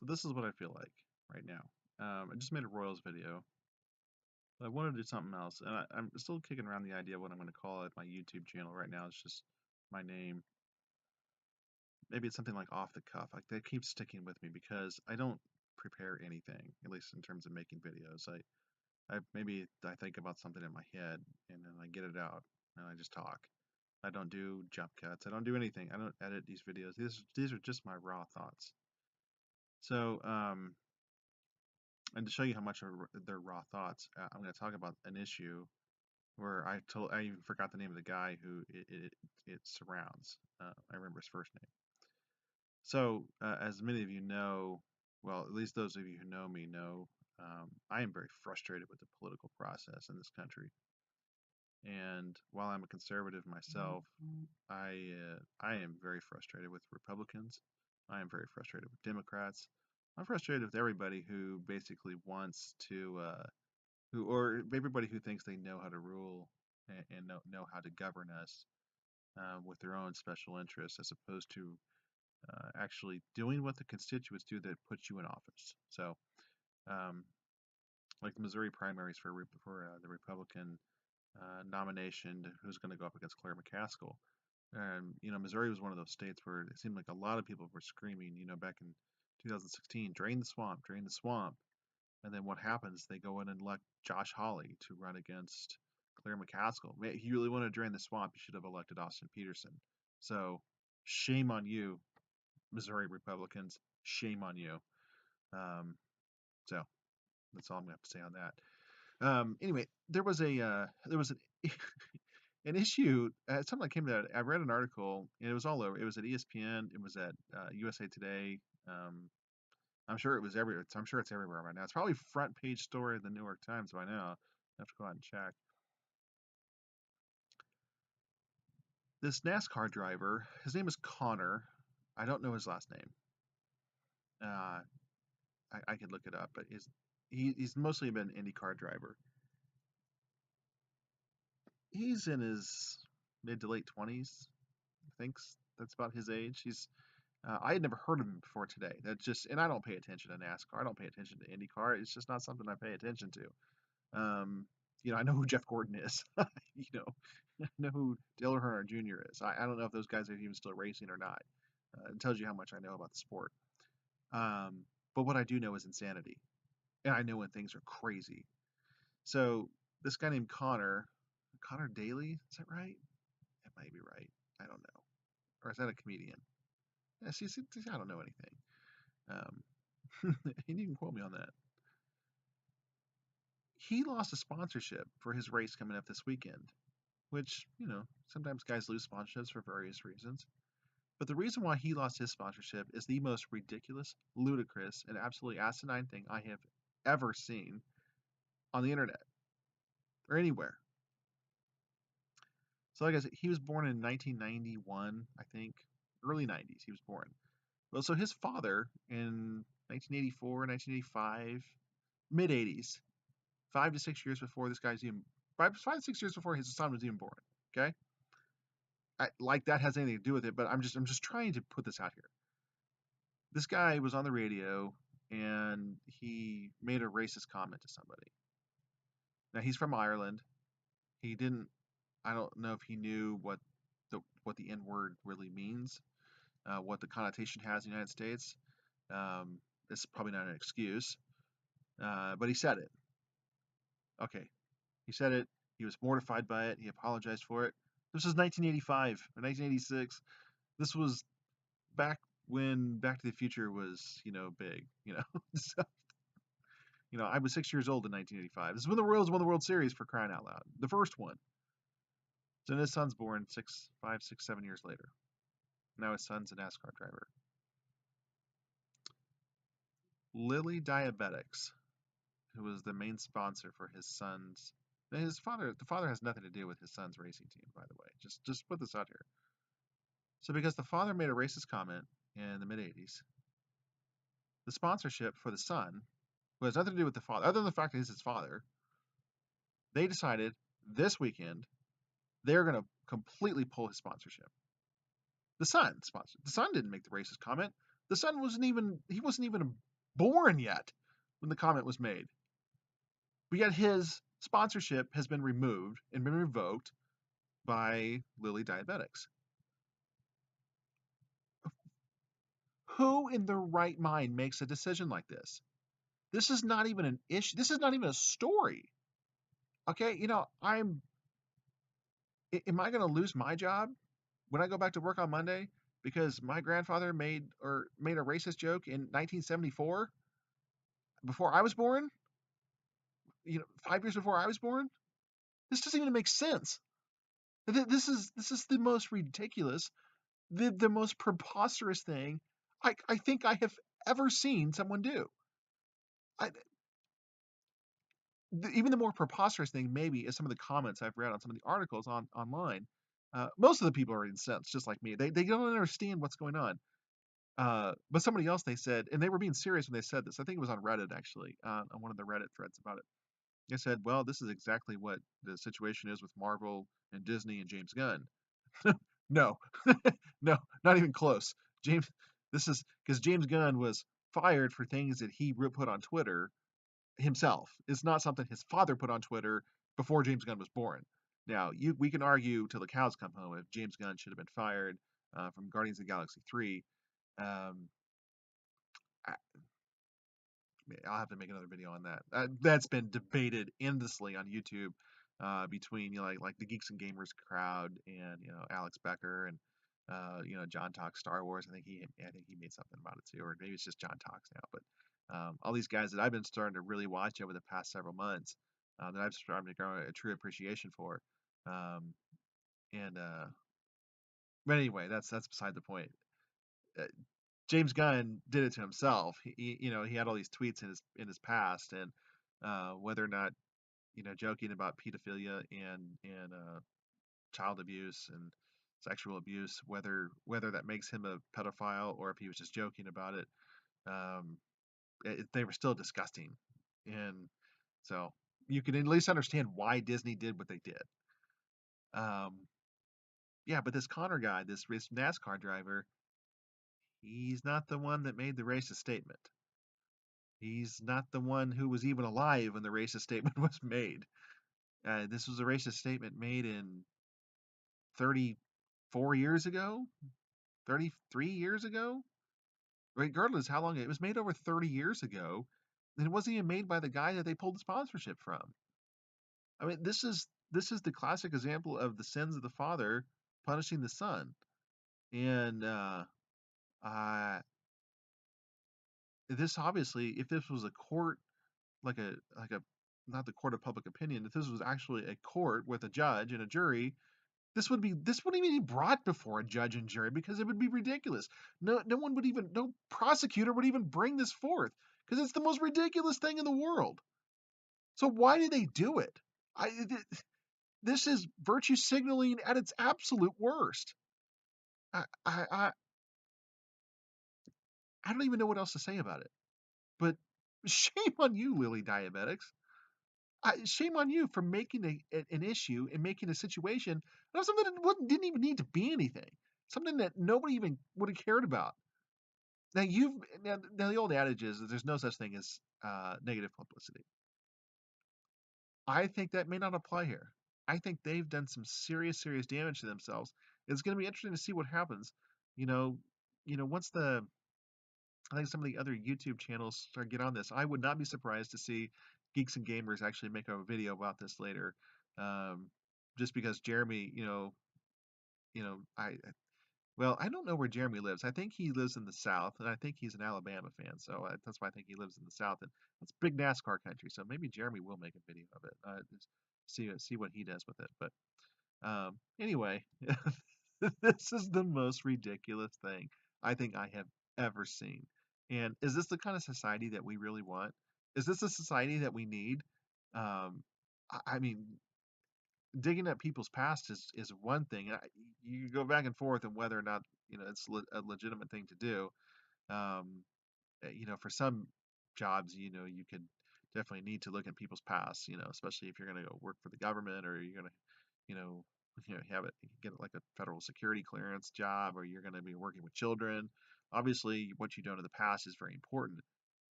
So this is what I feel like right now. I just made a Royals video, but I wanted to do something else, and I'm still kicking around the idea of what I'm going to call it. My YouTube channel right now it's just my name. Maybe it's something like off the cuff. Like that keeps sticking with me because I don't prepare anything, at least in terms of making videos. I think about something in my head and then I get it out and I just talk. I don't do jump cuts. I don't do anything. I don't edit these videos. These are just my raw thoughts. So, and to show you how much are they're raw thoughts, I'm going to talk about an issue where I even forgot the name of the guy who it surrounds. I remember his first name. So, as many of you know, well, at least those of you who know me know, I am very frustrated with the political process in this country. And while I'm a conservative myself, I am very frustrated with Republicans. I am very frustrated with Democrats. I'm frustrated with everybody who basically wants to, who or everybody who thinks they know how to rule and know how to govern us with their own special interests, as opposed to actually doing what the constituents do that puts you in office. So, um, like the Missouri primaries for the Republican nomination, who's going to go up against Claire McCaskill. And Missouri was one of those states where it seemed like a lot of people were screaming, back in 2016, drain the swamp, drain the swamp. And then what happens? They go in and elect Josh Hawley to run against Claire McCaskill. Man, if you really want to drain the swamp, you should have elected Austin Peterson. So shame on you, Missouri Republicans. Shame on you. Um, so that's all I'm gonna have to say on that. Anyway, there was an issue. Something that came to that. I read an article, and it was all over. It was at ESPN. It was at USA Today. Um, I'm sure it was everywhere. I'm sure it's everywhere right now. It's probably front page story of the New York Times by now. I have to go out and check. This NASCAR driver, his name is Conor. I don't know his last name. Uh, I could look it up, but he's mostly been an IndyCar driver. He's in his mid to late 20s. I think that's about his age. I had never heard of him before today. And I don't pay attention to NASCAR. I don't pay attention to IndyCar. It's just not something I pay attention to. I know who Jeff Gordon is. you know, I know who Dale Earnhardt Jr. is. I don't know if those guys are even still racing or not. It tells you how much I know about the sport. But what I do know is insanity, and I know when things are crazy. So this guy named Conor Daly, is that right? That might be right. I don't know. Or is that a comedian? Yeah, see, I don't know anything. You can quote me on that. He lost a sponsorship for his race coming up this weekend, which, sometimes guys lose sponsorships for various reasons. But the reason why he lost his sponsorship is the most ridiculous, ludicrous, and absolutely asinine thing I have ever seen on the internet or anywhere. So, like I said, he was born in 1991, I think, early 90s. He was born. Well, so his father in 1984, 1985, mid 80s, 5 to 6 years before this guy's even 5 to 6 years before his son was even born. Okay, like that has anything to do with it, but I'm just trying to put this out here. This guy was on the radio and he made a racist comment to somebody. Now he's from Ireland. He didn't. I don't know if he knew what the N word really means, what the connotation has in the United States. It's probably not an excuse, but he said it. Okay, he said it. He was mortified by it. He apologized for it. This was 1985 or 1986. This was back when Back to the Future was, big. So, I was 6 years old in 1985. This is when the Royals won the World Series, for crying out loud. The first one. So his son's born 5, 6, 7 years later. Now his son's a NASCAR driver. Lilly Diabetics, who was the main sponsor for his son's. The father has nothing to do with his son's racing team, by the way. Just put this out here. So because the father made a racist comment in the mid 80s, the sponsorship for the son, who has nothing to do with the father, other than the fact that he's his father, they decided this weekend they're going to completely pull his sponsorship. The son didn't make the racist comment. The son wasn't even born yet when the comment was made. But yet his sponsorship has been removed and been revoked by Lilly Diabetics. Who in their right mind makes a decision like this? This is not even an issue. This is not even a story. Okay, am I going to lose my job when I go back to work on Monday because my grandfather made a racist joke in 1974 before I was born? 5 years before I was born? This doesn't even make sense. This is the most ridiculous, the most preposterous thing I think I have ever seen someone do. I, Even the more preposterous thing maybe is some of the comments I've read on some of the articles online. Most of the people are incensed, just like me. They don't understand what's going on. But somebody else, they said, and they were being serious when they said this. I think it was on Reddit actually, on one of the Reddit threads about it. They said, "Well, this is exactly what the situation is with Marvel and Disney and James Gunn." No, no, not even close. James, this is because James Gunn was fired for things that he put on Twitter himself. It's not something his father put on Twitter before James Gunn was born. Now, we can argue till the cows come home if James Gunn should have been fired from Guardians of the Galaxy 3. Um, I, I'll have to make another video on that. That's been debated endlessly on YouTube between like the Geeks and Gamers crowd and Alex Becker and John Talks Star Wars. I think he made something about it too, or maybe it's just John Talks now. But all these guys that I've been starting to really watch over the past several months that I've started to grow a true appreciation for. Um, and But anyway, that's beside the point. Uh, James Gunn did it to himself. He had all these tweets in his past, and whether or not joking about pedophilia and child abuse and sexual abuse, whether that makes him a pedophile or if he was just joking about it, um, they were still disgusting, and so you can at least understand why Disney did what they did. Um, yeah, but this Connor guy, this NASCAR driver, he's not the one that made the racist statement. He's not the one who was even alive when the racist statement was made. This was a racist statement made in 34 years ago, 33 years ago. Regardless how long it was made, over 30 years ago, and it wasn't even made by the guy that they pulled the sponsorship from. I mean, this is the classic example of the sins of the father punishing the son. And uh, this obviously, if this was a court, like a not the court of public opinion, if this was actually a court with a judge and a jury, this wouldn't even be brought before a judge and jury because it would be ridiculous. No prosecutor would even bring this forth because it's the most ridiculous thing in the world. So why did they do it? I This is virtue signaling at its absolute worst. I I I, I don't even know what else to say about it. But shame on you, Lily Diabetics. Shame on you for making an issue and making a situation out of something that didn't even need to be anything. Something that nobody even would have cared about. Now the old adage is that there's no such thing as negative publicity. I think that may not apply here. I think they've done some serious damage to themselves. It's going to be interesting to see what happens. You know, once I think some of the other YouTube channels start get on this, I would not be surprised to see Geeks and Gamers actually make a video about this later. Um, just because Jeremy, I don't know where Jeremy lives. I think he lives in the South, and I think he's an Alabama fan, so that's why I think he lives in the South, and it's big NASCAR country. So maybe Jeremy will make a video of it. Just see what he does with it. But anyway, this is the most ridiculous thing I think I have ever seen. And is this the kind of society that we really want? Is this a society that we need? Um, I mean, digging at people's past is one thing. You go back and forth on whether or not it's a legitimate thing to do. Um, for some jobs, you could definitely need to look at people's past. Especially if you're going to go work for the government or you're going to, you know, have it get like a federal security clearance job or you're going to be working with children. Obviously, what you've done in the past is very important.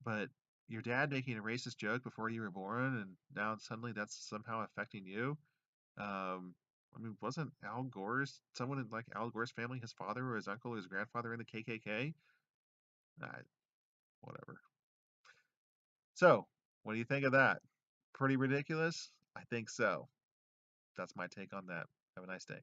But your dad making a racist joke before you were born, and now suddenly that's somehow affecting you. I mean, wasn't Al Gore's someone in like Al Gore's family, his father or his uncle or his grandfather in the KKK? Uh, Whatever. So, what do you think of that? Pretty ridiculous? I think so. That's my take on that. Have a nice day.